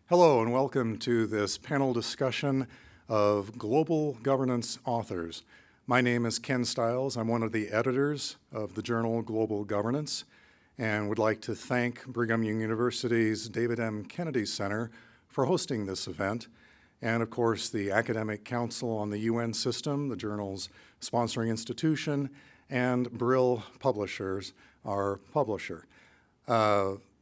Hello and welcome to this panel discussion of global governance authors. My name is Ken Stiles. I'm one of the editors of the journal Global Governance and would like to thank Brigham Young University's David M. Kennedy Center for hosting this event, and of course the Academic Council on the UN System, the journal's sponsoring institution, and Brill Publishers, our publisher.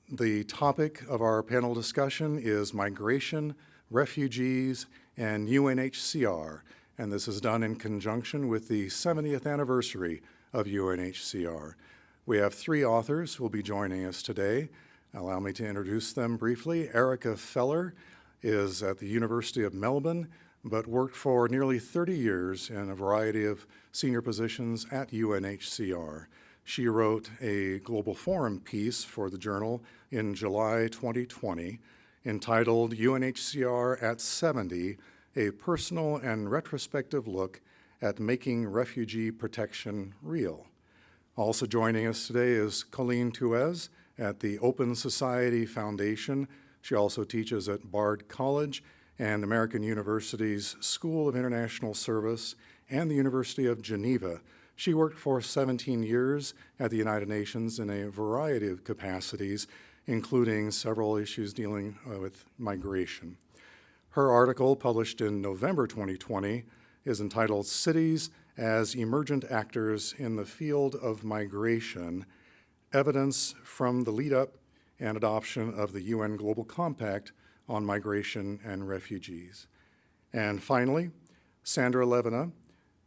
The topic of our panel discussion is migration, refugees, and UNHCR, and this is done in conjunction with the 70th anniversary of UNHCR. We have three authors who will be joining us today. Allow me to introduce them briefly. Erika Feller is at the University of Melbourne, but worked for nearly 30 years in a variety of senior positions at UNHCR. She wrote a Global Forum piece for the journal in July 2020 entitled UNHCR at 70, a personal and retrospective look at making refugee protection real. Also joining us today is Colleen Thouez at the Open Society Foundation. She also teaches at Bard College and American University's School of International Service and the University of Geneva. She worked for 17 years at the United Nations in a variety of capacities, including several issues dealing with migration. Her article, published in November 2020, is entitled Cities as Emergent Actors in the Field of Migration, Evidence from the Lead-Up and Adoption of the UN Global Compact on Migration and Refugees. And finally, Sandra Lavenex,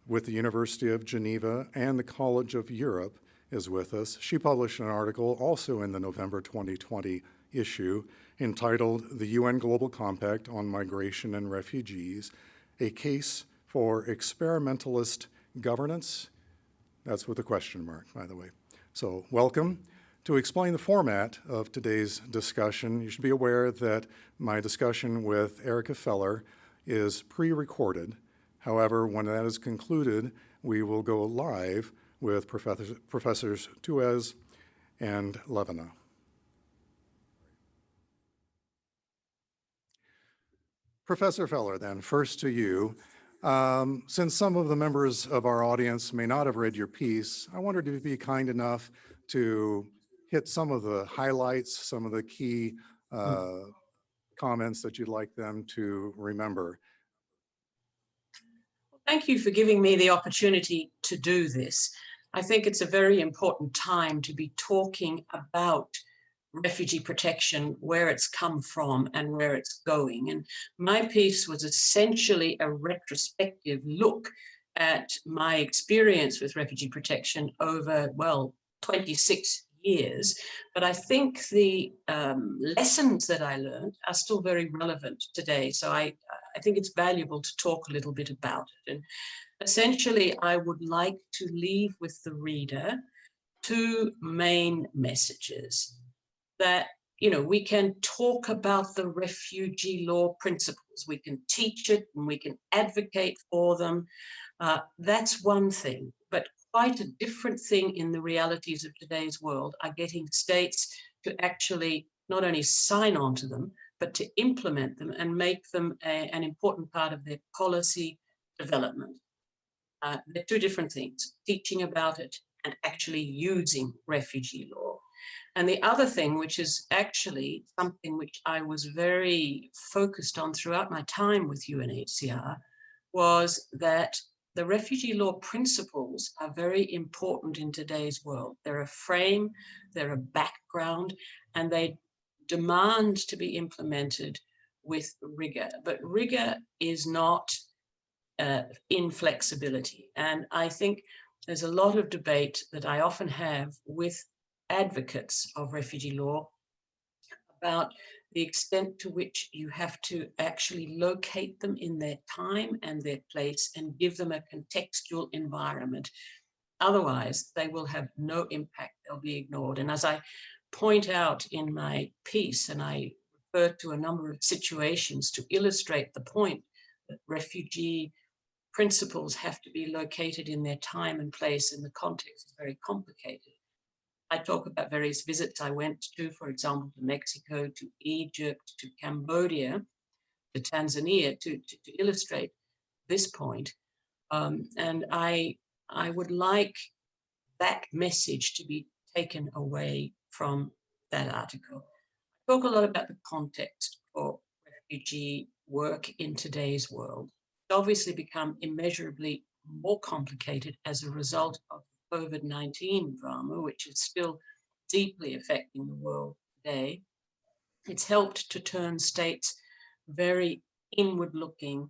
with the University of Geneva and the College of Europe, is with us. She published an article also in the November 2020 issue entitled The UN Global Compact on Migration and Refugees, a Case for Experimentalist Governance. That's with a question mark, by the way. So welcome. To explain the format of today's discussion, you should be aware that my discussion with Erika Feller is pre-recorded. However, when that is concluded, we will go live with Professors Thouez and Lavenex. Professor Feller, then, first to you. Since some of the members of our audience may not have read your piece, I wondered if you'd be kind enough to hit some of the highlights, some of the key comments that you'd like them to remember. Thank you for giving me the opportunity to do this. I think it's a very important time to be talking about refugee protection, where it's come from and where it's going. And my piece was essentially a retrospective look at my experience with refugee protection over, well, 26 years. But I think the lessons that I learned are still very relevant today. So I think it's valuable to talk a little bit about it. And essentially, I would like to leave with the reader two main messages. That, you know, we can talk about the refugee law principles, we can teach it and we can advocate for them. That's one thing, but quite a different thing in the realities of today's world are getting states to actually not only sign on to them, but to implement them and make them an important part of their policy development. They're two different things, teaching about it and actually using refugee law. And the other thing, which is actually something which I was very focused on throughout my time with UNHCR, was that the refugee law principles are very important in today's world. They're a frame, they're a background, and they demand to be implemented with rigor. But rigor is not inflexibility. And I think there's a lot of debate that I often have with advocates of refugee law about the extent to which you have to actually locate them in their time and their place and give them a contextual environment. Otherwise, they will have no impact, they'll be ignored. And as I point out in my piece, and I refer to a number of situations to illustrate the point that refugee principles have to be located in their time and place, and the context is very complicated. I talk about various visits I went to, for example, to Mexico, to Egypt, to Cambodia, to Tanzania, to illustrate this point. And I would like that message to be taken away from that article. I talk a lot about the context for refugee work in today's world. It's obviously become immeasurably more complicated as a result of the COVID-19 drama, which is still deeply affecting the world today. It's helped to turn states very inward-looking,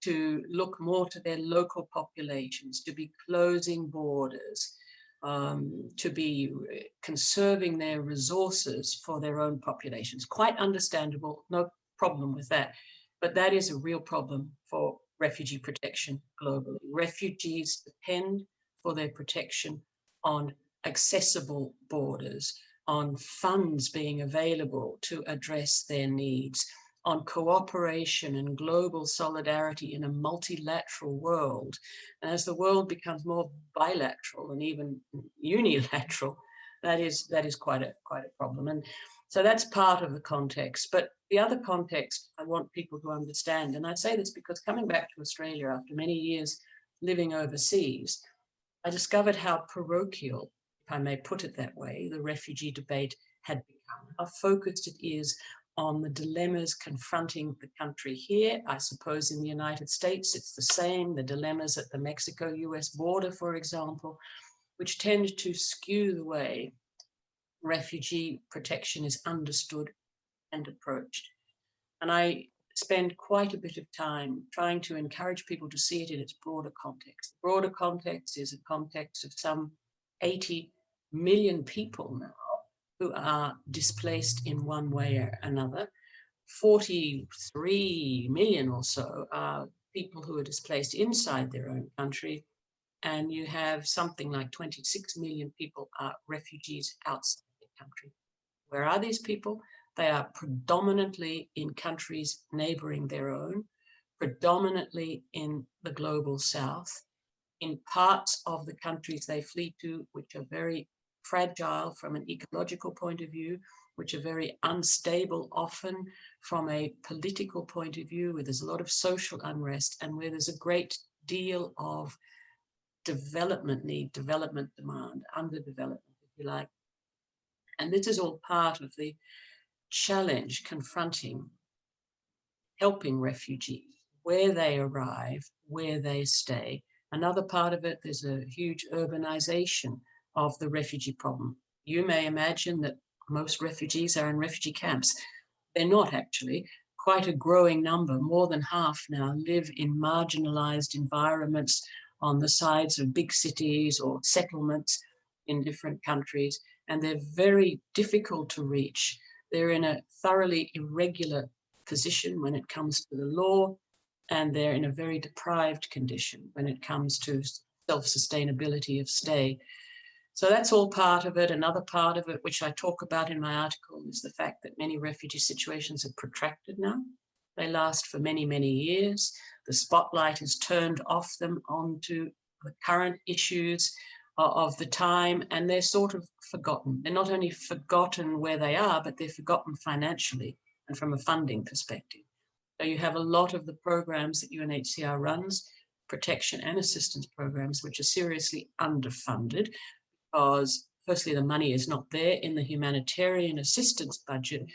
to look more to their local populations, to be closing borders, to be conserving their resources for their own populations. Quite understandable, no problem with that. But that is a real problem for refugee protection globally. Refugees depend for their protection on accessible borders, on funds being available to address their needs, on cooperation and global solidarity in a multilateral world. And as the world becomes more bilateral and even unilateral, that is quite a problem. And so that's part of the context. But the other context I want people to understand, and I say this because coming back to Australia after many years living overseas, I discovered how parochial, if I may put it that way, the refugee debate had become, how focused it is on the dilemmas confronting the country here. I suppose in the United States, it's the same, the dilemmas at the Mexico-US border, for example, which tend to skew the way refugee protection is understood and approached. And I spend quite a bit of time trying to encourage people to see it in its broader context. The broader context is a context of some 80 million people now who are displaced in one way or another. 43 million or so are people who are displaced inside their own country. And you have something like 26 million people are refugees outside the country. Where are these people? They are predominantly in countries neighboring their own, predominantly in the global south, in parts of the countries they flee to, which are very fragile from an ecological point of view, which are very unstable often from a political point of view, where there's a lot of social unrest and where there's a great deal of development need, development demand, underdevelopment, if you like. And this is all part of the challenge confronting, helping refugees, where they arrive, where they stay. Another part of it, there's a huge urbanization of the refugee problem. You may imagine that most refugees are in refugee camps. They're not actually. Quite a growing number, more than half now, live in marginalized environments on the sides of big cities or settlements in different countries, and they're very difficult to reach. They're in a thoroughly irregular position when it comes to the law, and they're in a very deprived condition when it comes to self-sustainability of stay. So that's all part of it. Another part of it, which I talk about in my article, is the fact that many refugee situations are protracted now. They last for many, many years. The spotlight is turned off them onto the current issues of the time, and they're sort of forgotten. They're not only forgotten where they are, but they're forgotten financially and from a funding perspective. So you have a lot of the programs that UNHCR runs, protection and assistance programs, which are seriously underfunded because firstly, the money is not there in the humanitarian assistance budget,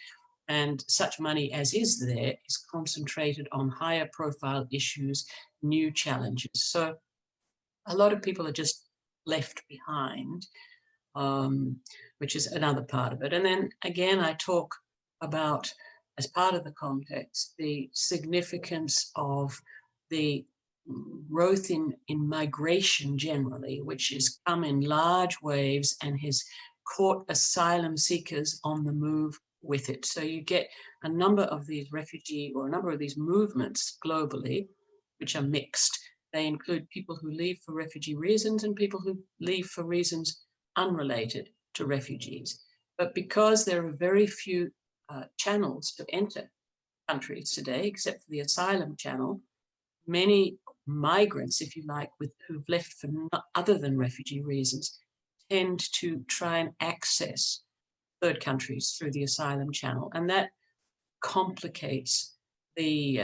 and such money as is there is concentrated on higher profile issues, new challenges. So a lot of people are just left behind, which is another part of it. And then again, I talk about, as part of the context, the significance of the growth in migration generally, which has come in large waves and has caught asylum seekers on the move with it. So you get a number of these refugee or a number of these movements globally, which are mixed. They include people who leave for refugee reasons and people who leave for reasons unrelated to refugees. But because there are very few channels to enter countries today, except for the asylum channel, many migrants, if you like, who've left for other than refugee reasons, tend to try and access third countries through the asylum channel, and that complicates the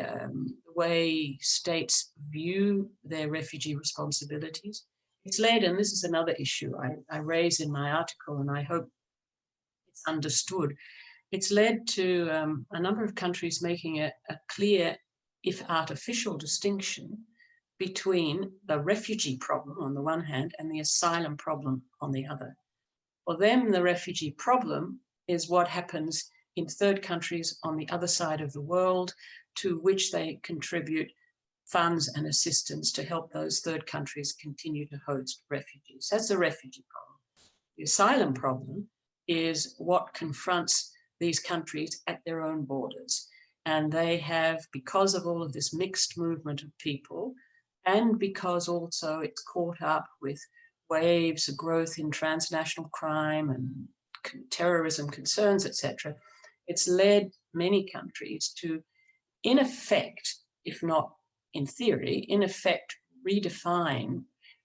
way states view their refugee responsibilities. It's led, and this is another issue I raise in my article, and I hope it's understood. It's led to a number of countries making a clear, if artificial, distinction between the refugee problem on the one hand and the asylum problem on the other. For them, the refugee problem is what happens in third countries on the other side of the world, to which they contribute funds and assistance to help those third countries continue to host refugees. That's the refugee problem. The asylum problem is what confronts these countries at their own borders. And they have, because of all of this mixed movement of people, and because also it's caught up with waves of growth in transnational crime and terrorism concerns, etc., it's led many countries to, in effect, if not in theory, in effect, redefine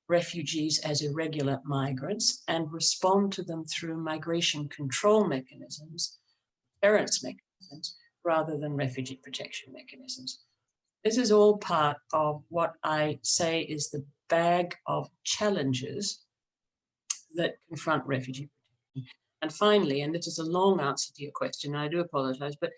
refugees as irregular migrants and respond to them through migration control mechanisms, deterrence mechanisms, rather than refugee protection mechanisms. This is all part of what I say is the bag of challenges that confront refugee protection. And finally, and this is a long answer to your question, I do apologize, but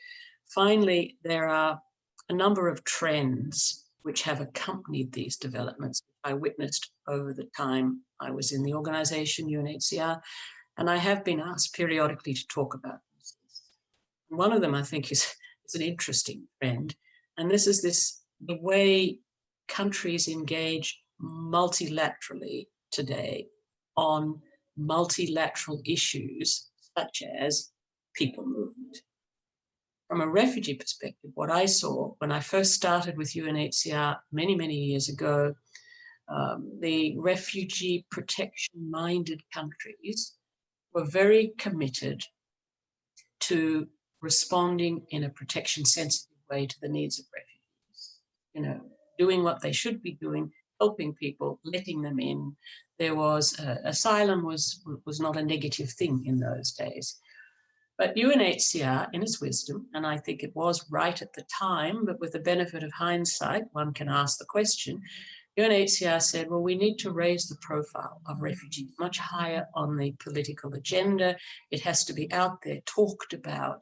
finally, there are a number of trends which have accompanied these developments. I witnessed over the time I was in the organization, UNHCR, and I have been asked periodically to talk about this. One of them, I think, is an interesting trend, and this is the way countries engage multilaterally today on multilateral issues such as people movement. From a refugee perspective, what I saw when I first started with UNHCR many, many years ago, the refugee protection-minded countries were very committed to responding in a protection-sensitive way to the needs of refugees. You know, doing what they should be doing, helping people, letting them in. There was asylum was not a negative thing in those days. But UNHCR, in its wisdom, and I think it was right at the time, but with the benefit of hindsight, one can ask the question, UNHCR said, well, we need to raise the profile of refugees much higher on the political agenda. It has to be out there, talked about,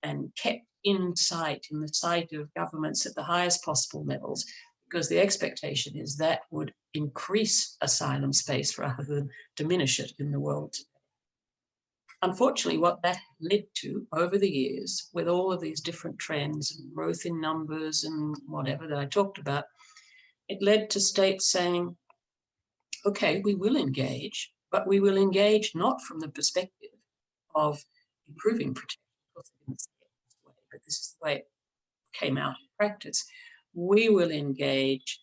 and kept in sight, in the sight of governments at the highest possible levels, because the expectation is that would increase asylum space rather than diminish it in the world. Unfortunately, what that led to over the years, with all of these different trends and growth in numbers and whatever that I talked about, it led to states saying, okay, we will engage, but we will engage not from the perspective of improving protection, but this is the way it came out in practice. We will engage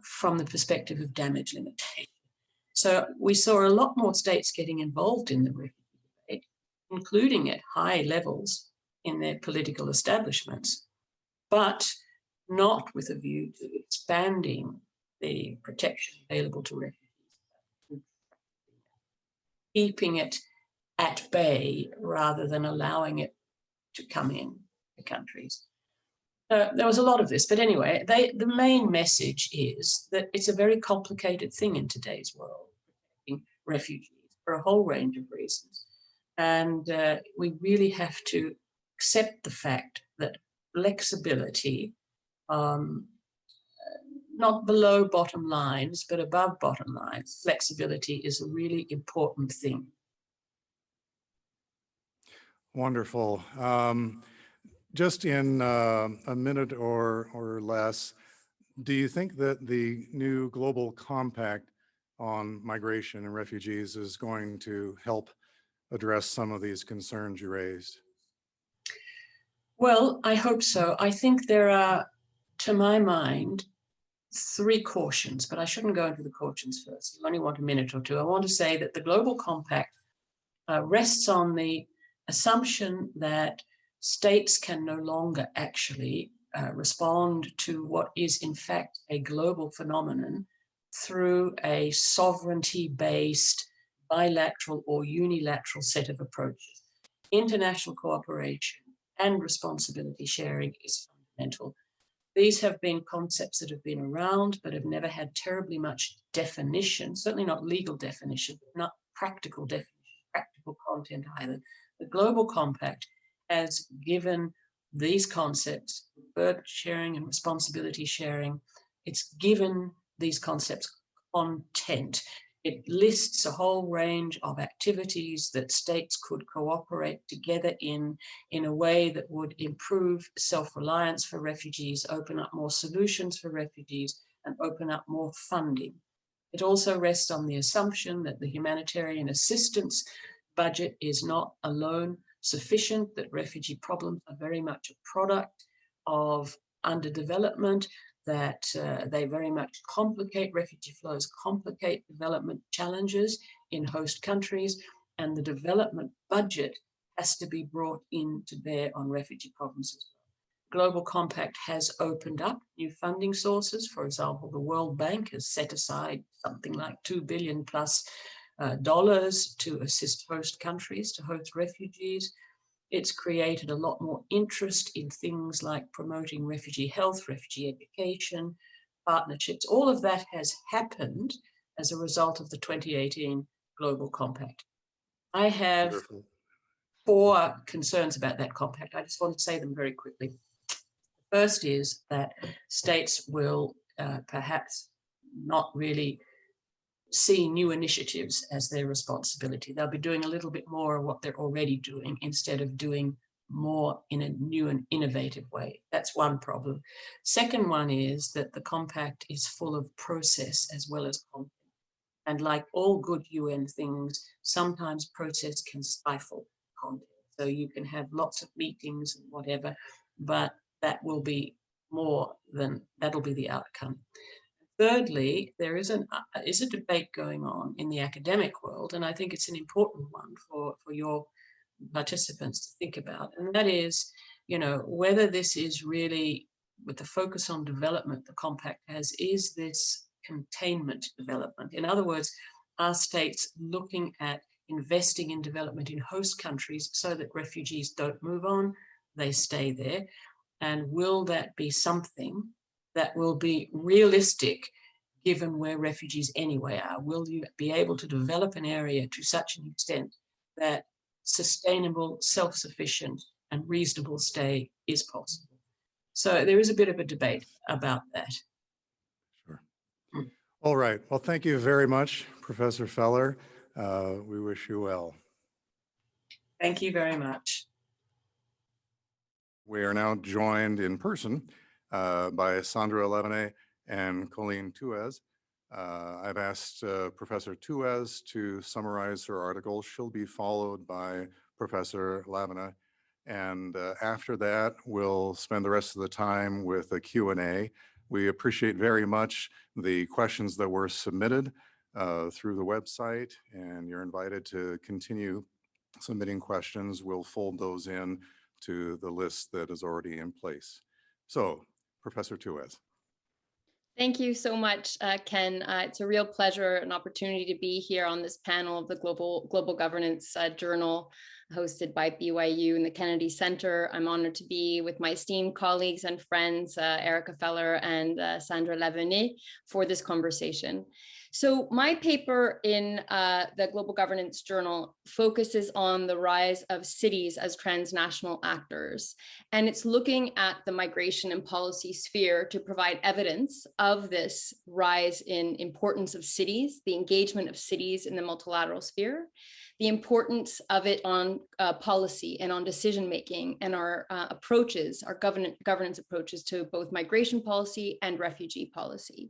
from the perspective of damage limitation. So we saw a lot more states getting involved in the refugee debate, including at high levels in their political establishments, but not with a view to expanding the protection available to refugees, keeping it at bay rather than allowing it to come in the countries. There was a lot of this, but anyway, the main message is that it's a very complicated thing in today's world, protecting refugees for a whole range of reasons. And we really have to accept the fact that flexibility, not below bottom lines, but above bottom lines, flexibility is a really important thing. Wonderful. Just in a minute or less, do you think that the new global compact on migration and refugees is going to help address some of these concerns you raised? Well, I hope so. I think there are, to my mind, 3 cautions, but I shouldn't go into the cautions first. I only want a minute or two. I want to say that the Global Compact rests on the assumption that states can no longer actually respond to what is in fact a global phenomenon through a sovereignty-based, bilateral or unilateral set of approaches. International cooperation and responsibility sharing is fundamental. These have been concepts that have been around, but have never had terribly much definition, certainly not legal definition, not practical definition, practical content either. The Global Compact has given these concepts, burden sharing and responsibility sharing, it's given these concepts content. It lists a whole range of activities that states could cooperate together in a way that would improve self-reliance for refugees, open up more solutions for refugees, and open up more funding. It also rests on the assumption that the humanitarian assistance budget is not alone sufficient, that refugee problems are very much a product of underdevelopment, that they very much complicate, refugee flows complicate development challenges in host countries, and the development budget has to be brought in to bear on refugee problems as well. Global Compact has opened up new funding sources. For example, the World Bank has set aside something like $2 billion plus dollars to assist host countries to host refugees. It's created a lot more interest in things like promoting refugee health, refugee education, partnerships. All of that has happened as a result of the 2018 Global Compact. I have Wonderful. 4 concerns about that compact. I just want to say them very quickly. The first is that states will perhaps not really see new initiatives as their responsibility. They'll be doing a little bit more of what they're already doing instead of doing more in a new and innovative way. That's one problem. Second one is that the compact is full of process as well as content. And like all good UN things, sometimes process can stifle content. So you can have lots of meetings and whatever, but that will be more than, that'll be the outcome. Thirdly, there is a debate going on in the academic world, and I think it's an important one for your participants to think about, and that is, whether this is really, with the focus on development the compact has, is this containment development? In other words, are states looking at investing in development in host countries so that refugees don't move on, they stay there? And will that be something that will be realistic given where refugees anyway are? Will you be able to develop an area to such an extent that sustainable, self-sufficient, and reasonable stay is possible? So there is a bit of a debate about that. Sure. All right. Well, thank you very much, Professor Feller. We wish you well. Thank you very much. We are now joined in person by Sandra Lavenex and Colleen Thouez. I've asked Professor Thouez to summarize her article. She'll be followed by Professor Lavenex. And after that, we'll spend the rest of the time with a Q&A. We appreciate very much the questions that were submitted through the website, and you're invited to continue submitting questions. We'll fold those in to the list that is already in place. So, Professor Thouez. Thank you so much, Ken. It's a real pleasure, an opportunity to be here on this panel of the Global Governance Journal, hosted by BYU and the Kennedy Center. I'm honored to be with my esteemed colleagues and friends, Erika Feller and Sandra Lavenex, for this conversation. So my paper in the Global Governance Journal focuses on the rise of cities as transnational actors. And it's looking at the migration and policy sphere to provide evidence of this rise in importance of cities, the engagement of cities in the multilateral sphere, the importance of it on policy and on decision-making and our approaches, our governance approaches to both migration policy and refugee policy.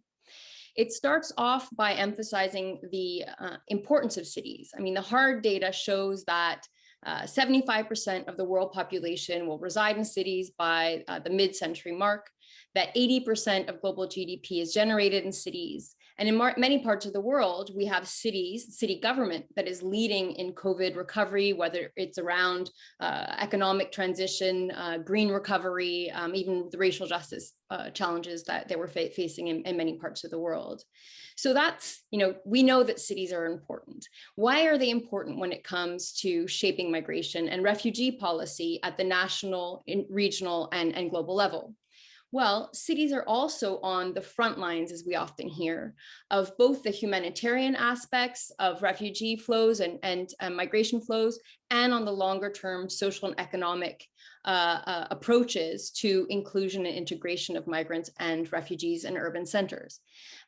It starts off by emphasizing the importance of cities. I mean, the hard data shows that 75% of the world population will reside in cities by the mid-century mark, that 80% of global GDP is generated in cities, And in many parts of the world, we have city government that is leading in COVID recovery, whether it's around economic transition, green recovery, even the racial justice challenges that they were facing in many parts of the world. So that's, we know that cities are important. Why are they important when it comes to shaping migration and refugee policy at the national, regional, and global level? Well, cities are also on the front lines, as we often hear, of both the humanitarian aspects of refugee flows and migration flows, and on the longer term social and economic approaches to inclusion and integration of migrants and refugees in urban centers.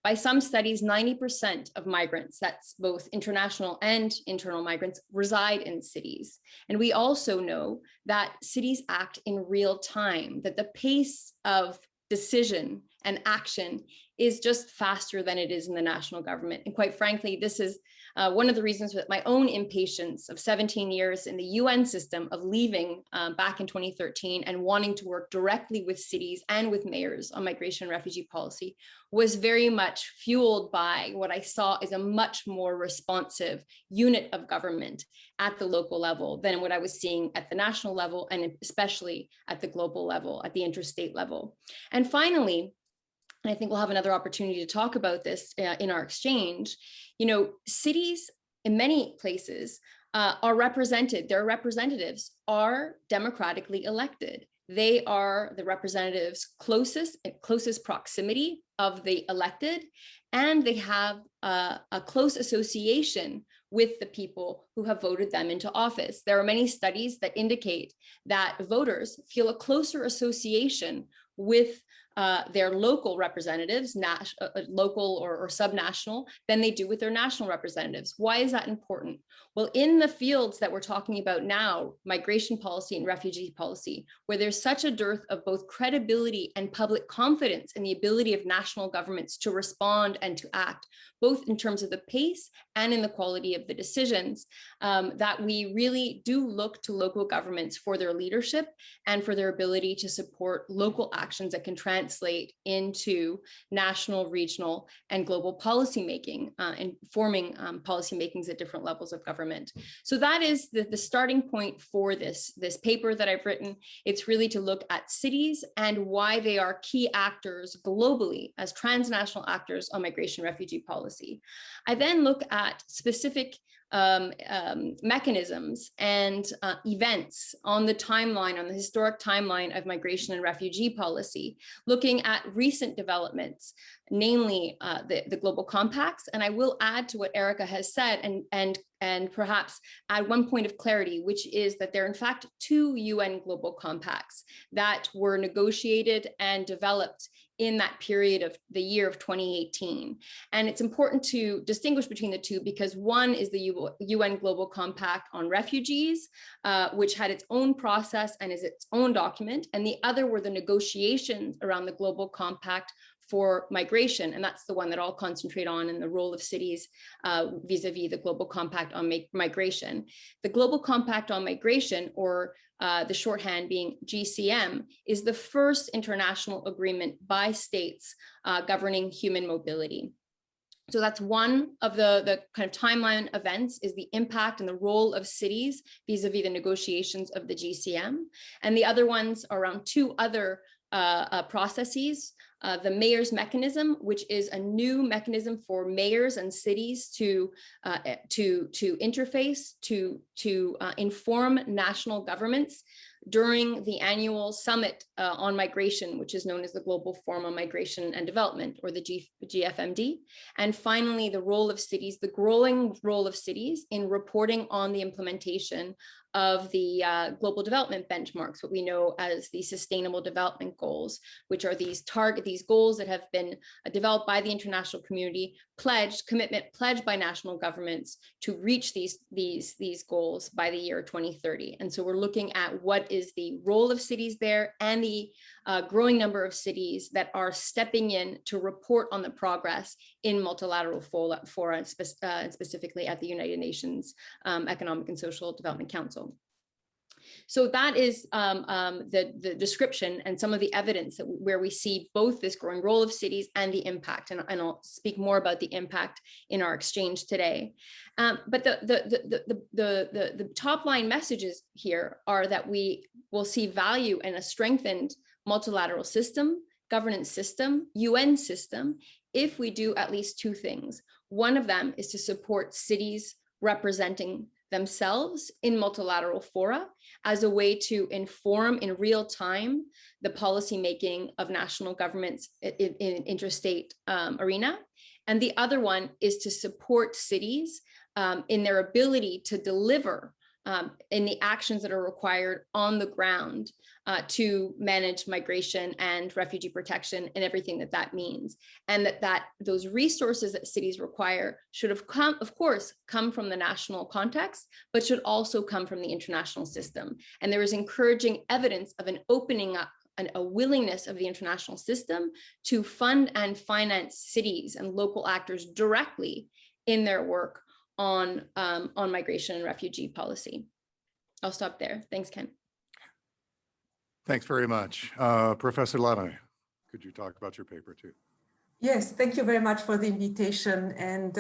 By some studies, 90% of migrants, that's both international and internal migrants, reside in cities. And we also know that cities act in real time, that the pace of decision and action is just faster than it is in the national government. And quite frankly, this is one of the reasons that my own impatience of 17 years in the UN system of leaving back in 2013 and wanting to work directly with cities and with mayors on migration and refugee policy was very much fueled by what I saw as a much more responsive unit of government at the local level than what I was seeing at the national level, and especially at the global level, at the interstate level. And finally, and I think we'll have another opportunity to talk about this in our exchange, cities in many places are represented, their representatives are democratically elected. They are the representatives closest proximity of the elected, and they have a close association with the people who have voted them into office. There are many studies that indicate that voters feel a closer association with their local representatives, local or subnational, than they do with their national representatives. Why is that important? Well, in the fields that we're talking about now, migration policy and refugee policy, where there's such a dearth of both credibility and public confidence in the ability of national governments to respond and to act, both in terms of the pace and in the quality of the decisions, that we really do look to local governments for their leadership and for their ability to support local actions that can translate into national, regional, and global policymaking and forming policymakings at different levels of government. So that is the starting point for this paper that I've written. It's really to look at cities and why they are key actors globally as transnational actors on migration refugee policy. I then look at specific mechanisms and events on the timeline, on the historic timeline of migration and refugee policy, looking at recent developments, namely the global compacts. And I will add to what Erika has said and perhaps add one point of clarity, which is that there are in fact 2 UN global compacts that were negotiated and developed in that period of the year of 2018. And it's important to distinguish between the two because one is the UN Global Compact on Refugees, which had its own process and is its own document. And the other were the negotiations around the Global Compact for migration. And that's the one that I'll concentrate on in the role of cities vis-a-vis the Global Compact on migration. The Global Compact on Migration, or the shorthand being GCM, is the first international agreement by states governing human mobility. So that's one of the kind of timeline events, is the impact and the role of cities vis-a-vis the negotiations of the GCM. And the other ones are around 2 other processes. The mayor's mechanism, which is a new mechanism for mayors and cities to interface, to inform national governments during the annual summit on migration, which is known as the Global Forum on Migration and Development, or the GFMD. And finally, the role of cities, the growing role of cities in reporting on the implementation of the global development benchmarks, what we know as the Sustainable Development Goals, which are these goals that have been developed by the international community, commitment pledged by national governments to reach these goals by the year 2030. And so we're looking at what is the role of cities there and the growing number of cities that are stepping in to report on the progress in multilateral fora, and specifically at the United Nations Economic and Social Development Council. So that is the description and some of the evidence that where we see both this growing role of cities and the impact. And I'll speak more about the impact in our exchange today. But the top line messages here are that we will see value in a strengthened multilateral system, governance system, UN system, if we do at least two things. One of them is to support cities representing themselves in multilateral fora as a way to inform in real time the policy making of national governments in interstate arena. And the other one is to support cities in their ability to deliver in the actions that are required on the ground to manage migration and refugee protection and everything that that means. And that those resources that cities require should have come, of course, come from the national context, but should also come from the international system. And there is encouraging evidence of an opening up and a willingness of the international system to fund and finance cities and local actors directly in their work on migration and refugee policy. I'll stop there. Thanks, Ken. Thanks very much. Professor Lavenex, could you talk about your paper too? Yes, thank you very much for the invitation and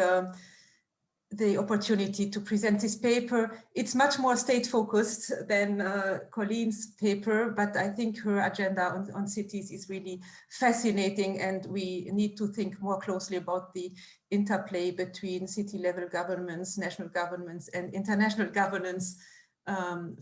the opportunity to present this paper. It's much more state-focused than Colleen's paper, but I think her agenda on cities is really fascinating, and we need to think more closely about the interplay between city-level governments, national governments, and international governance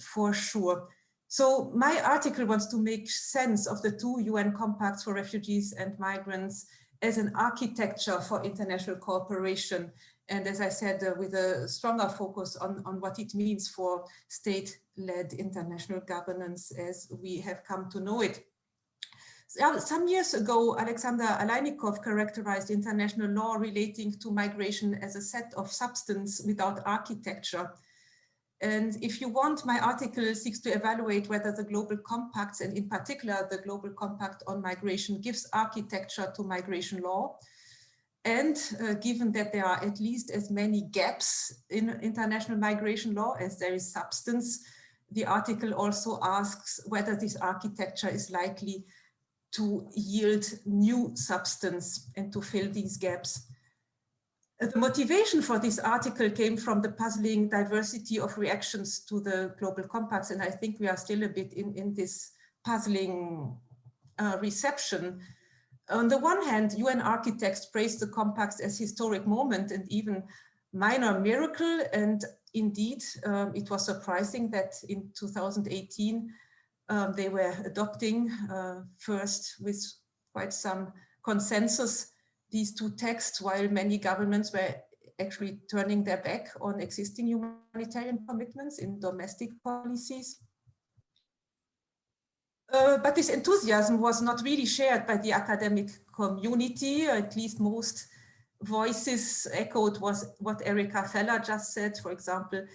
for sure. So my article wants to make sense of the two UN compacts for refugees and migrants as an architecture for international cooperation. And as I said, with a stronger focus on what it means for state-led international governance as we have come to know it. Some years ago, Alexander Aleynikov characterized international law relating to migration as a set of substance without architecture. And if you want, my article seeks to evaluate whether the global compacts, and in particular, the global compact on migration, gives architecture to migration law. And given that there are at least as many gaps in international migration law as there is substance, the article also asks whether this architecture is likely to yield new substance and to fill these gaps. The motivation for this article came from the puzzling diversity of reactions to the global compacts, and I think we are still a bit in this puzzling reception. On the one hand, UN architects praised the compacts as historic moment and even minor miracle, and indeed it was surprising that in 2018 they were adopting first with quite some consensus these two texts, while many governments were actually turning their back on existing humanitarian commitments in domestic policies. But this enthusiasm was not really shared by the academic community. At least most voices echoed what Erika Feller just said. For example,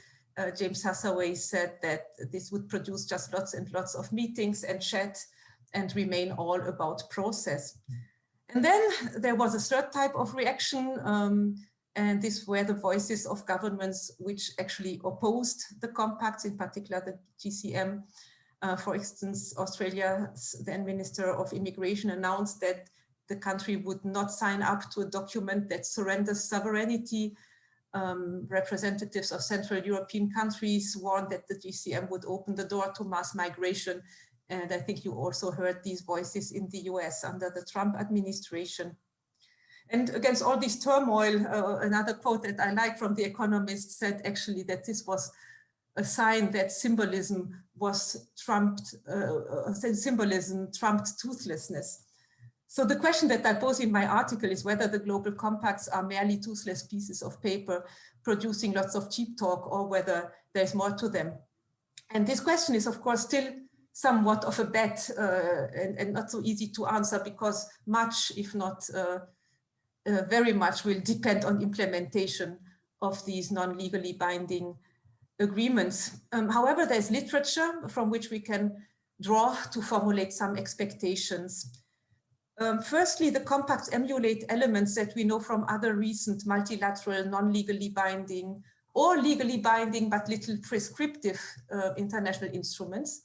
James Hathaway said that this would produce just lots and lots of meetings and chat and remain all about process. And then there was a third type of reaction, and these were the voices of governments which actually opposed the compacts, in particular the GCM. For instance, Australia's then Minister of Immigration announced that the country would not sign up to a document that surrenders sovereignty. Representatives of Central European countries warned that the GCM would open the door to mass migration. And I think you also heard these voices in the US under the Trump administration. And against all this turmoil, another quote that I like from The Economist said actually that this was a sign that symbolism was trumped toothlessness. So the question that I pose in my article is whether the global compacts are merely toothless pieces of paper producing lots of cheap talk, or whether there's more to them. And this question is, of course, still somewhat of a bet and not so easy to answer, because much, if not very much, will depend on implementation of these non-legally binding agreements. However, there's literature from which we can draw to formulate some expectations. Firstly, the compacts emulate elements that we know from other recent multilateral non-legally binding or legally binding but little prescriptive international instruments.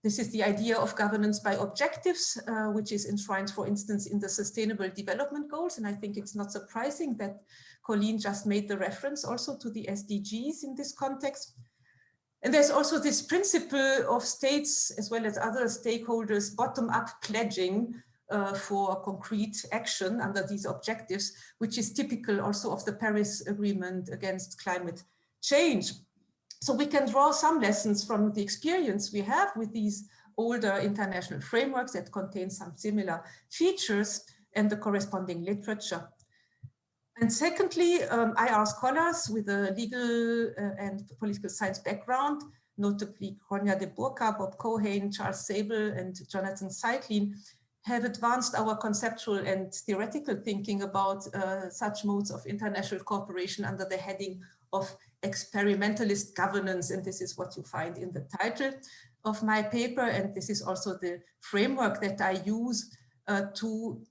This is the idea of governance by objectives, which is enshrined, for instance, in the Sustainable Development Goals. And I think it's not surprising that Colleen just made the reference also to the SDGs in this context. And there's also this principle of states as well as other stakeholders bottom-up pledging for concrete action under these objectives, which is typical also of the Paris Agreement against climate change. So we can draw some lessons from the experience we have with these older international frameworks that contain some similar features and the corresponding literature. And secondly, IR scholars with a legal and political science background, notably Ronja de Burka, Bob Cohen, Charles Sable, and Jonathan Seitlin, have advanced our conceptual and theoretical thinking about such modes of international cooperation under the heading of experimentalist governance. And this is what you find in the title of my paper. And this is also the framework that I use to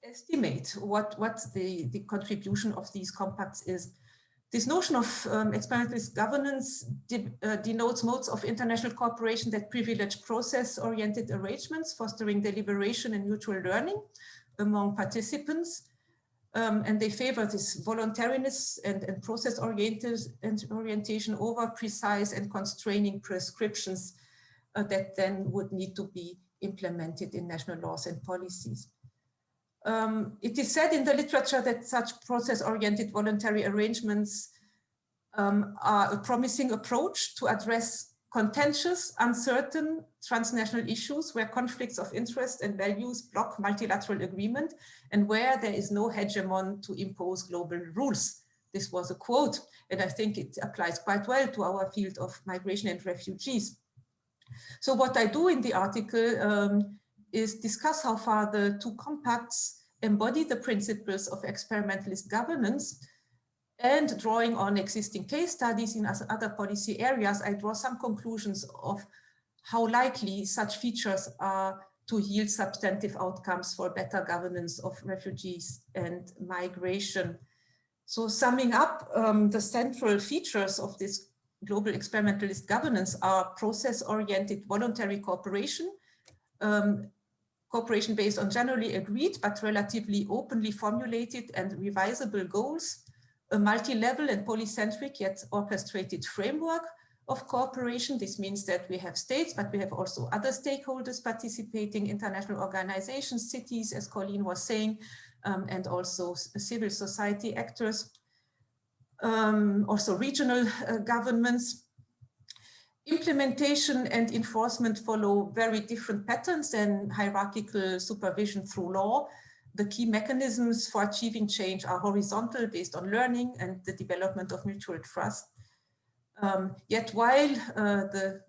estimate what the contribution of these compacts is. This notion of experimentalist governance denotes modes of international cooperation that privilege process-oriented arrangements, fostering deliberation and mutual learning among participants. And they favor this voluntariness and process orientation over precise and constraining prescriptions that then would need to be implemented in national laws and policies. It is said in the literature that such process-oriented voluntary arrangements are a promising approach to address contentious, uncertain transnational issues where conflicts of interest and values block multilateral agreement and where there is no hegemon to impose global rules. This was a quote, and I think it applies quite well to our field of migration and refugees. So what I do in the article is discuss how far the two compacts embody the principles of experimentalist governance, and drawing on existing case studies in other policy areas, I draw some conclusions of how likely such features are to yield substantive outcomes for better governance of refugees and migration. So summing up, the central features of this global experimentalist governance are process-oriented voluntary cooperation, cooperation based on generally agreed but relatively openly formulated and revisable goals, a multi-level and polycentric yet orchestrated framework of cooperation. This means that we have states, but we have also other stakeholders participating, international organizations, cities, as Colleen was saying, and also civil society actors, also regional governments. Implementation and enforcement follow very different patterns than hierarchical supervision through law. The key mechanisms for achieving change are horizontal, based on learning and the development of mutual trust. Yet while the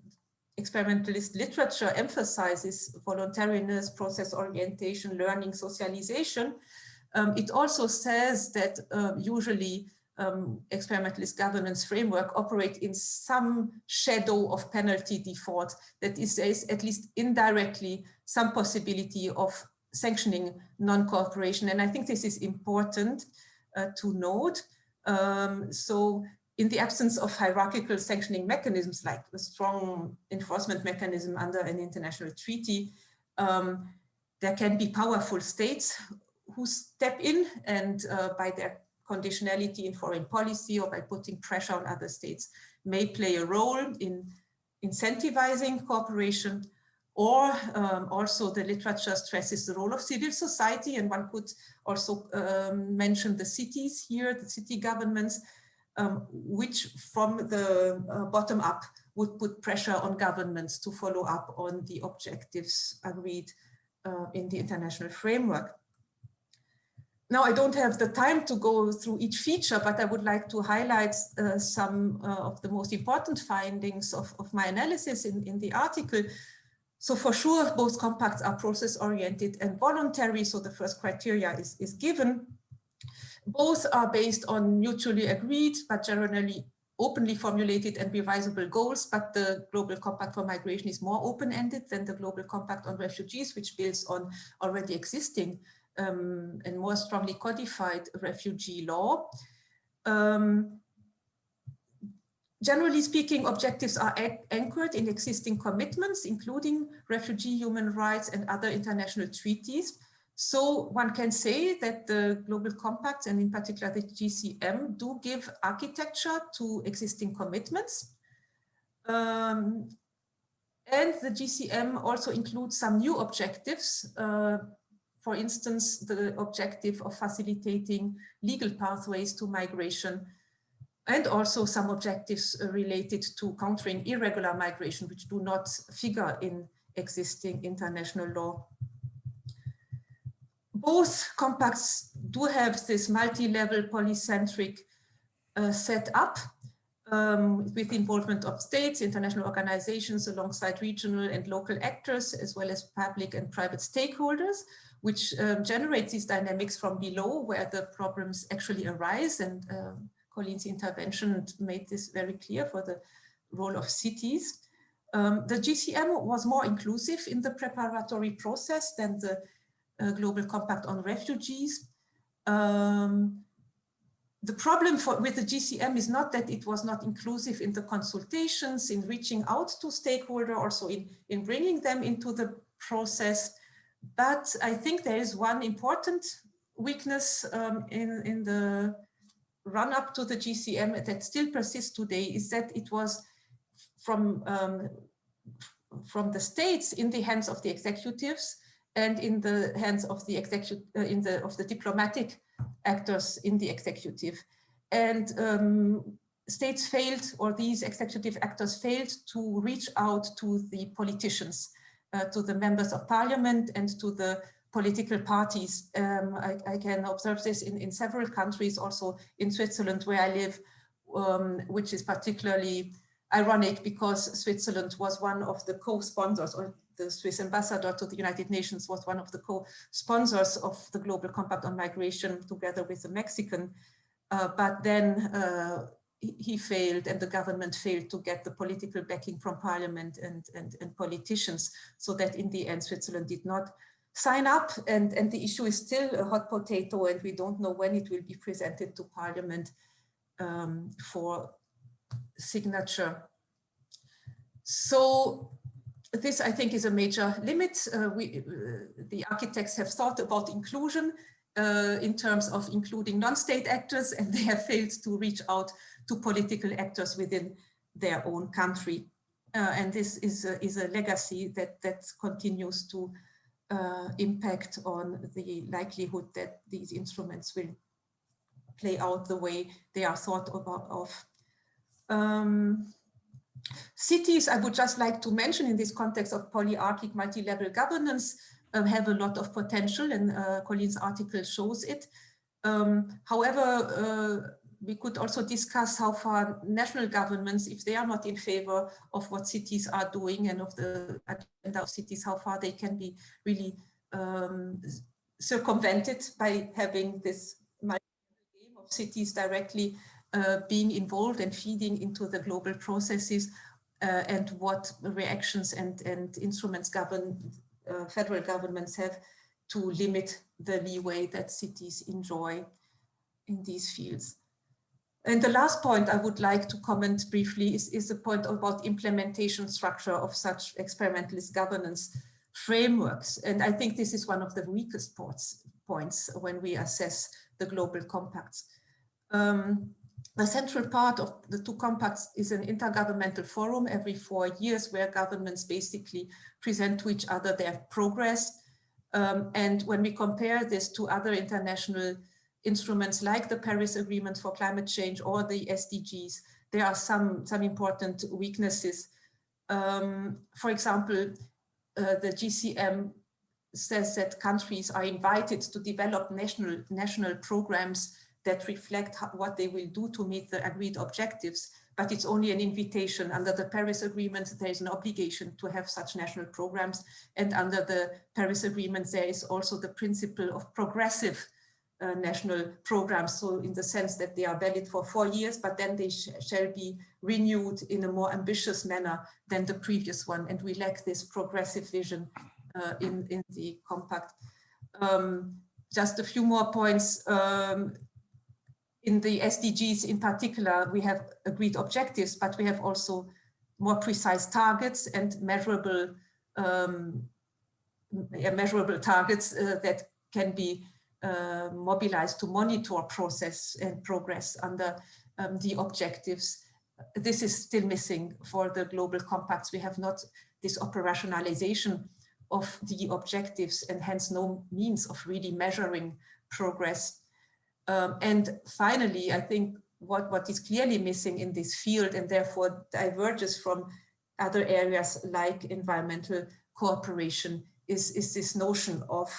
experimentalist literature emphasizes voluntariness, process orientation, learning, socialization, it also says that usually experimentalist governance framework operate in some shadow of penalty default, that is, there is at least indirectly some possibility of sanctioning non-cooperation. And I think this is important to note. So in the absence of hierarchical sanctioning mechanisms, like a strong enforcement mechanism under an international treaty, there can be powerful states who step in and by their conditionality in foreign policy or by putting pressure on other states may play a role in incentivizing cooperation. Or also the literature stresses the role of civil society, and one could also mention the cities here, the city governments, which from the bottom up would put pressure on governments to follow up on the objectives agreed in the international framework. Now, I don't have the time to go through each feature, but I would like to highlight some of the most important findings of my analysis in the article. So for sure, both compacts are process-oriented and voluntary. So the first criteria is given. Both are based on mutually agreed, but generally openly formulated and revisable goals. But the Global Compact for Migration is more open-ended than the Global Compact on Refugees, which builds on already existing and more strongly codified refugee law. Generally speaking, objectives are anchored in existing commitments, including refugee human rights and other international treaties. So one can say that the Global Compacts, and in particular the GCM, do give architecture to existing commitments. And the GCM also includes some new objectives. For instance, the objective of facilitating legal pathways to migration, and also some objectives related to countering irregular migration, which do not figure in existing international law. Both compacts do have this multi-level polycentric setup with involvement of states, international organizations, alongside regional and local actors, as well as public and private stakeholders, which generate these dynamics from below, where the problems actually arise. And Colleen's intervention made this very clear for the role of cities. The GCM was more inclusive in the preparatory process than the Global Compact on Refugees. The problem with the GCM is not that it was not inclusive in the consultations, in reaching out to stakeholders, also in bringing them into the process. But I think there is one important weakness in the run-up to the GCM that still persists today, is that it was from the states in the hands of the executives and in the hands of the diplomatic actors in the executive. And states failed, or these executive actors failed, to reach out to the politicians, to the members of parliament and to the political parties. I can observe this in several countries, also in Switzerland, where I live, which is particularly ironic because Switzerland was one of the co-sponsors, or the Swiss ambassador to the United Nations was one of the co-sponsors of the Global Compact on Migration, together with the Mexican. But then he failed, and the government failed to get the political backing from parliament and politicians, so that in the end Switzerland did not sign up, and the issue is still a hot potato, and we don't know when it will be presented to parliament for signature. So this, I think, is a major limit. The architects have thought about inclusion in terms of including non-state actors, and they have failed to reach out to political actors within their own country. And this is a legacy that continues to impact on the likelihood that these instruments will play out the way they are thought of. Cities, I would just like to mention in this context of polyarchic multi-level governance, have a lot of potential, and Colleen's article shows it. However, we could also discuss how far national governments, if they are not in favor of what cities are doing and of the agenda of cities, how far they can be really circumvented by having this game of cities directly being involved and feeding into the global processes, and what reactions and instruments federal governments have to limit the leeway that cities enjoy in these fields. And the last point I would like to comment briefly is the point about implementation structure of such experimentalist governance frameworks. And I think this is one of the weakest points when we assess the global compacts. The central part of the two compacts is an intergovernmental forum every 4 years, where governments basically present to each other their progress. And when we compare this to other international instruments like the Paris Agreement for Climate Change or the SDGs, there are some important weaknesses. For example, the GCM says that countries are invited to develop national programs that reflect what they will do to meet the agreed objectives, but it's only an invitation. Under the Paris Agreement, there is an obligation to have such national programs, and under the Paris Agreement, there is also the principle of progressive national programs, so in the sense that they are valid for 4 years, but then they shall be renewed in a more ambitious manner than the previous one, and we lack this progressive vision in the compact. Just a few more points. in the SDGs in particular, we have agreed objectives, but we have also more precise targets and measurable targets that can be mobilized to monitor process and progress under the objectives. This is still missing for the global compacts. We have not this operationalization of the objectives and hence no means of really measuring progress. And finally, I think what is clearly missing in this field and therefore diverges from other areas like environmental cooperation is this notion of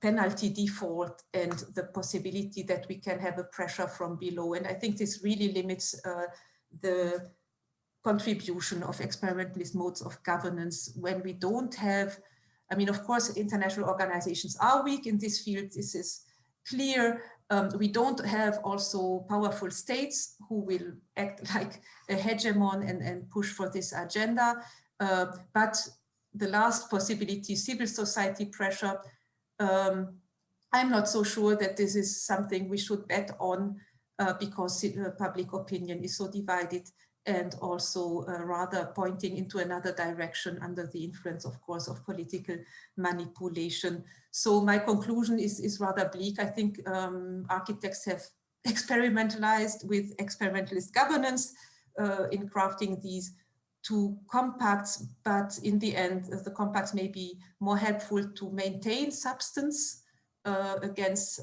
penalty default and the possibility that we can have a pressure from below. And I think this really limits the contribution of experimentalist modes of governance when we don't have, I mean, of course, international organizations are weak in this field. This is clear. We don't have also powerful states who will act like a hegemon and push for this agenda. But the last possibility, civil society pressure, I'm not so sure that this is something we should bet on because public opinion is so divided and also rather pointing into another direction under the influence, of course, of political manipulation. So my conclusion is rather bleak. I think architects have experimentalized with experimentalist governance in crafting these two compacts, but in the end, the compacts may be more helpful to maintain substance against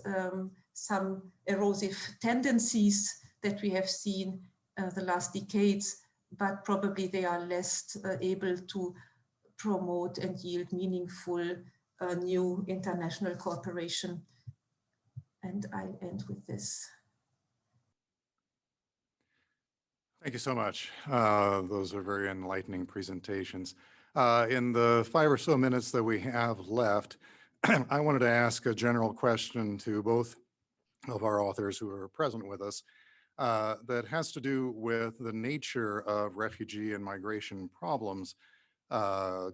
some erosive tendencies that we have seen the last decades, but probably they are less able to promote and yield meaningful new international cooperation. And I'll end with this. Thank you so much. Those are very enlightening presentations. In the 5 or so minutes that we have left, I wanted to ask a general question to both of our authors who are present with us that has to do with the nature of refugee and migration problems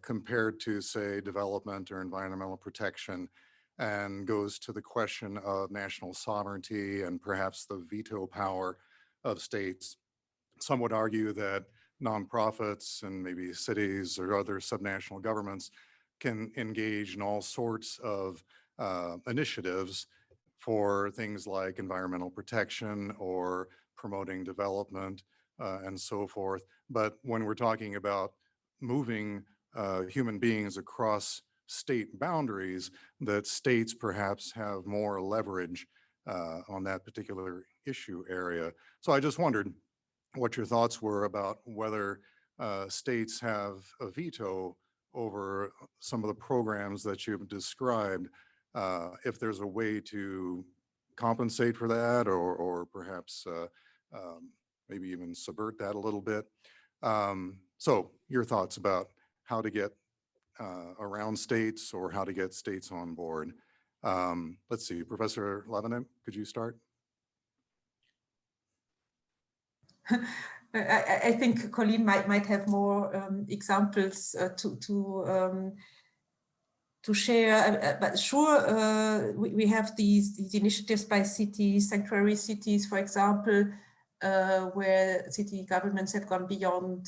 compared to, say, development or environmental protection, and goes to the question of national sovereignty and perhaps the veto power of states. Some would argue that nonprofits and maybe cities or other subnational governments can engage in all sorts of initiatives for things like environmental protection or promoting development and so forth. But when we're talking about moving human beings across state boundaries, that states perhaps have more leverage on that particular issue area. So I just wondered what your thoughts were about whether states have a veto over some of the programs that you've described, if there's a way to compensate for that or perhaps maybe even subvert that a little bit. So your thoughts about how to get around states or how to get states on board. Let's see, Professor Lavenex, could you start? I think Colleen might have more examples to share, but sure, we have these initiatives by cities, sanctuary cities, for example, where city governments have gone beyond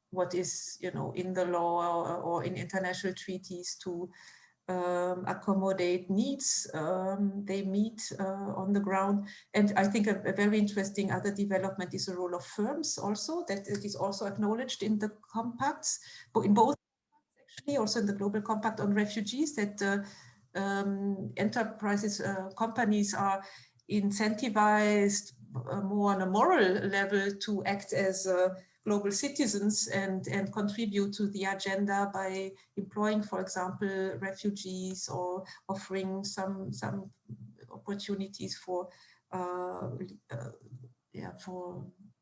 what is, in the law or in international treaties to accommodate needs they meet on the ground. And I think a very interesting other development is the role of firms also, that it is also acknowledged in the compacts, but in both actually, also in the Global Compact on Refugees, that enterprises, companies are incentivized more on a moral level to act as global citizens and contribute to the agenda by employing, for example, refugees or offering some opportunities for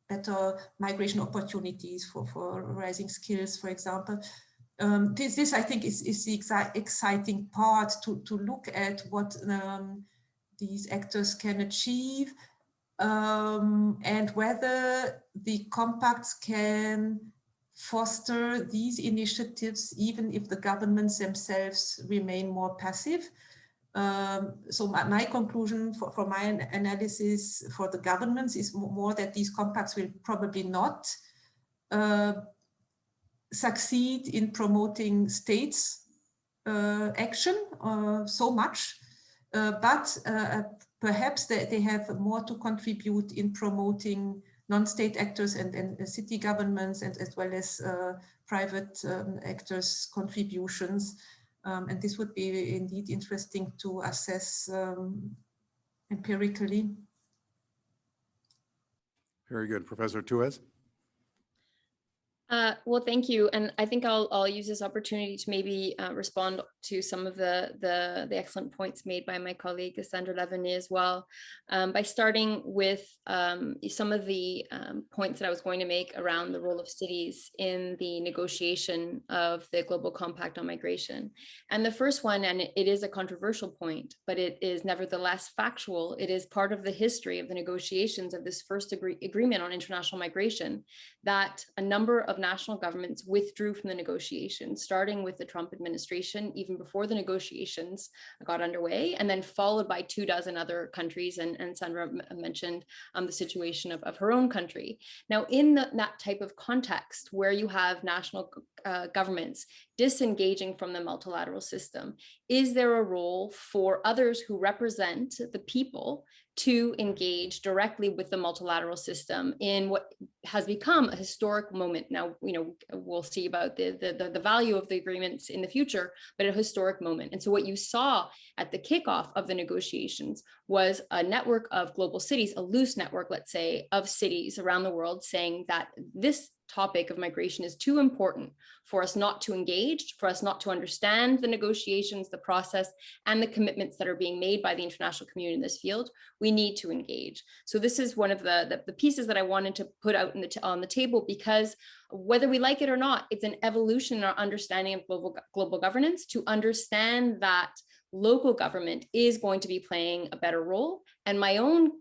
better migration opportunities for rising skills, for example. This I think is the exciting part to look at what these actors can achieve. And whether the compacts can foster these initiatives, even if the governments themselves remain more passive. So my conclusion for my analysis for the governments is more that these compacts will probably not succeed in promoting states action so much, but perhaps they have more to contribute in promoting non-state actors and city governments, and as well as private actors' contributions. And this would be indeed interesting to assess empirically. Very good. Professor Thouez? Well, thank you. And I think I'll use this opportunity to maybe respond to some of the excellent points made by my colleague, Sandra Lavenex, as well, by starting with some of the points that I was going to make around the role of cities in the negotiation of the Global Compact on Migration. And the first one, and it is a controversial point, but it is nevertheless factual. It is part of the history of the negotiations of this first agreement on international migration, that a number of national governments withdrew from the negotiations, starting with the Trump administration, even before the negotiations got underway, and then followed by 24 other countries. And Sandra mentioned the situation of her own country. Now, in that type of context, where you have national governments disengaging from the multilateral system, is there a role for others who represent the people to engage directly with the multilateral system in what has become a historic moment? Now, we'll see about the value of the agreements in the future, but a historic moment. And so what you saw at the kickoff of the negotiations was a network of global cities, a loose network, let's say, of cities around the world, saying that this topic of migration is too important for us not to engage, for us not to understand the negotiations, the process, and the commitments that are being made by the international community in this field. We need to engage. So this is one of the pieces that I wanted to put out on the table, because whether we like it or not, it's an evolution in our understanding of global governance to understand that local government is going to be playing a better role. And my own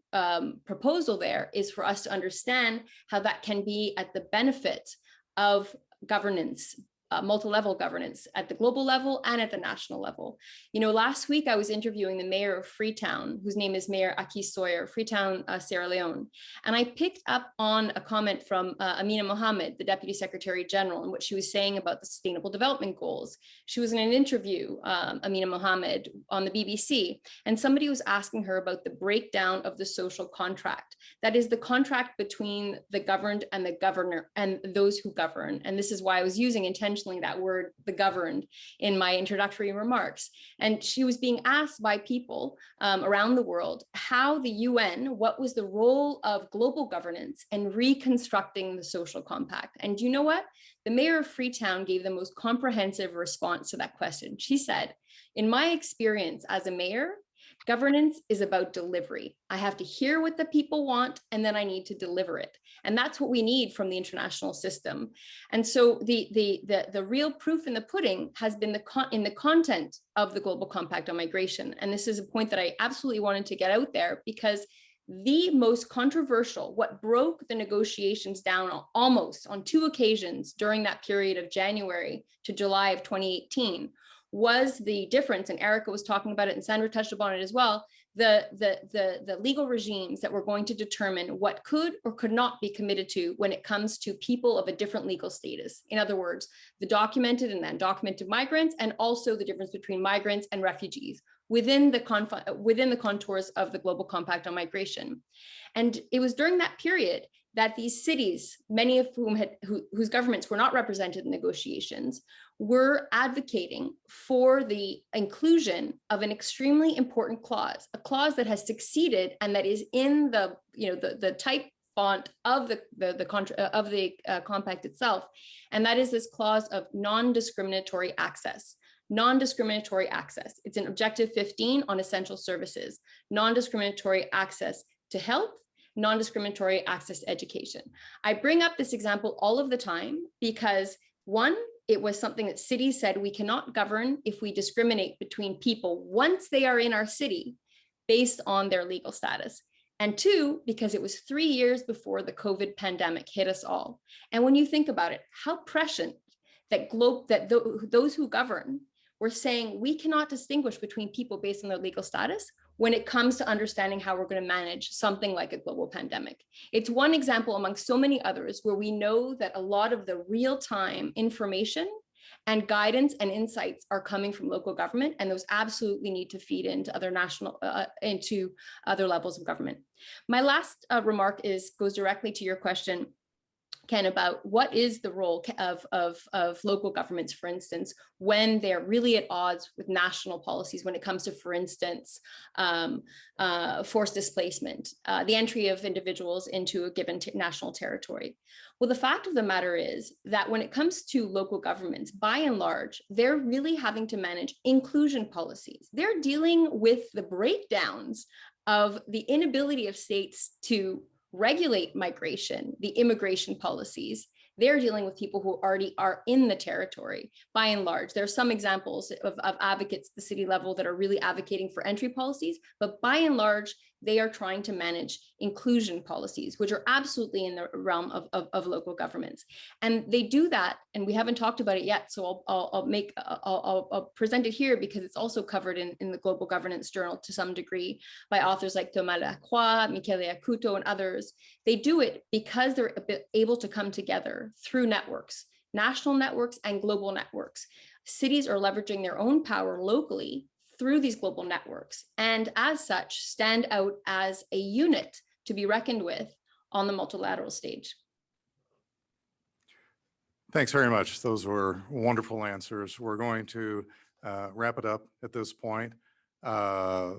proposal there is for us to understand how that can be at the benefit of governance, multi-level governance at the global level and at the national level. Last week I was interviewing the mayor of Freetown, whose name is Mayor Aki Sawyer, Freetown, Sierra Leone. And I picked up on a comment from Amina Mohammed, the Deputy Secretary General, and what she was saying about the Sustainable Development Goals. She was in an interview, Amina Mohammed, on the BBC, and somebody was asking her about the breakdown of the social contract. That is the contract between the governed and the governor and those who govern. And this is why I was using intentionally that word, the governed, in my introductory remarks. And she was being asked by people around the world how the UN, what was the role of global governance in reconstructing the social compact? And you know what? The mayor of Freetown gave the most comprehensive response to that question. She said, in my experience as a mayor, governance is about delivery. I have to hear what the people want, and then I need to deliver it. And that's what we need from the international system. And so the real proof in the pudding has been in the content of the Global Compact on Migration. And this is a point that I absolutely wanted to get out there, because the most controversial, what broke the negotiations down almost on 2 occasions during that period of January to July of 2018, was the difference, and Erika was talking about it, and Sandra touched upon it as well, the legal regimes that were going to determine what could or could not be committed to when it comes to people of a different legal status. In other words, the documented and undocumented migrants, and also the difference between migrants and refugees within the contours of the Global Compact on Migration. And it was during that period that these cities, many of whom whose governments were not represented in negotiations, were advocating for the inclusion of an extremely important clause, a clause that has succeeded and that is in the type font of the compact itself, and that is this clause of non-discriminatory access. Non-discriminatory access. It's in Objective 15 on essential services. Non-discriminatory access to health, non-discriminatory access to education. I bring up this example all of the time because, one, it was something that cities said we cannot govern if we discriminate between people once they are in our city based on their legal status. And 2, because it was 3 years before the COVID pandemic hit us all. And when you think about it, how prescient that those who govern we're saying we cannot distinguish between people based on their legal status when it comes to understanding how we're going to manage something like a global pandemic. It's one example among so many others where we know that a lot of the real-time information and guidance and insights are coming from local government, and those absolutely need to feed into other into other levels of government. My last remark goes directly to your question, Ken, about what is the role of local governments, for instance, when they're really at odds with national policies when it comes to, for instance, forced displacement, the entry of individuals into a given national territory. Well, the fact of the matter is that when it comes to local governments, by and large, they're really having to manage inclusion policies. They're dealing with the breakdowns of the inability of states to regulate migration, the immigration policies. They're dealing with people who already are in the territory, by and large. There are some examples of advocates at the city level that are really advocating for entry policies, but by and large, they are trying to manage inclusion policies, which are absolutely in the realm of local governments. And they do that, and we haven't talked about it yet, so I'll present it here because it's also covered in the Global Governance Journal to some degree by authors like Thomas Lacroix, Michele Acuto, and others. They do it because they're able to come together through networks, national networks and global networks. Cities are leveraging their own power locally through these global networks, and as such, stand out as a unit to be reckoned with on the multilateral stage. Thanks very much. Those were wonderful answers. We're going to wrap it up at this point. I'd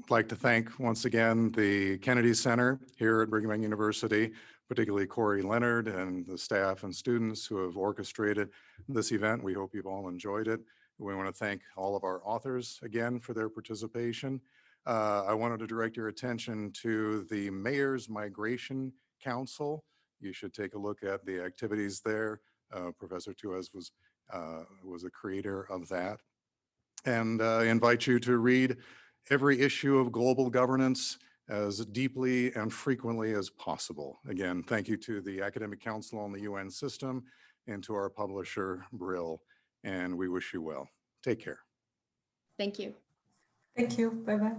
like to thank once again the Kennedy Center here at Brigham Young University, particularly Corey Leonard and the staff and students who have orchestrated this event. We hope you've all enjoyed it. We want to thank all of our authors again for their participation. I wanted to direct your attention to the Mayor's Migration Council. You should take a look at the activities there. Professor Thouez was a creator of that. And I invite you to read every issue of Global Governance as deeply and frequently as possible. Again, thank you to the Academic Council on the UN system and to our publisher, Brill, and we wish you well. Take care. Thank you. Thank you. Bye-bye.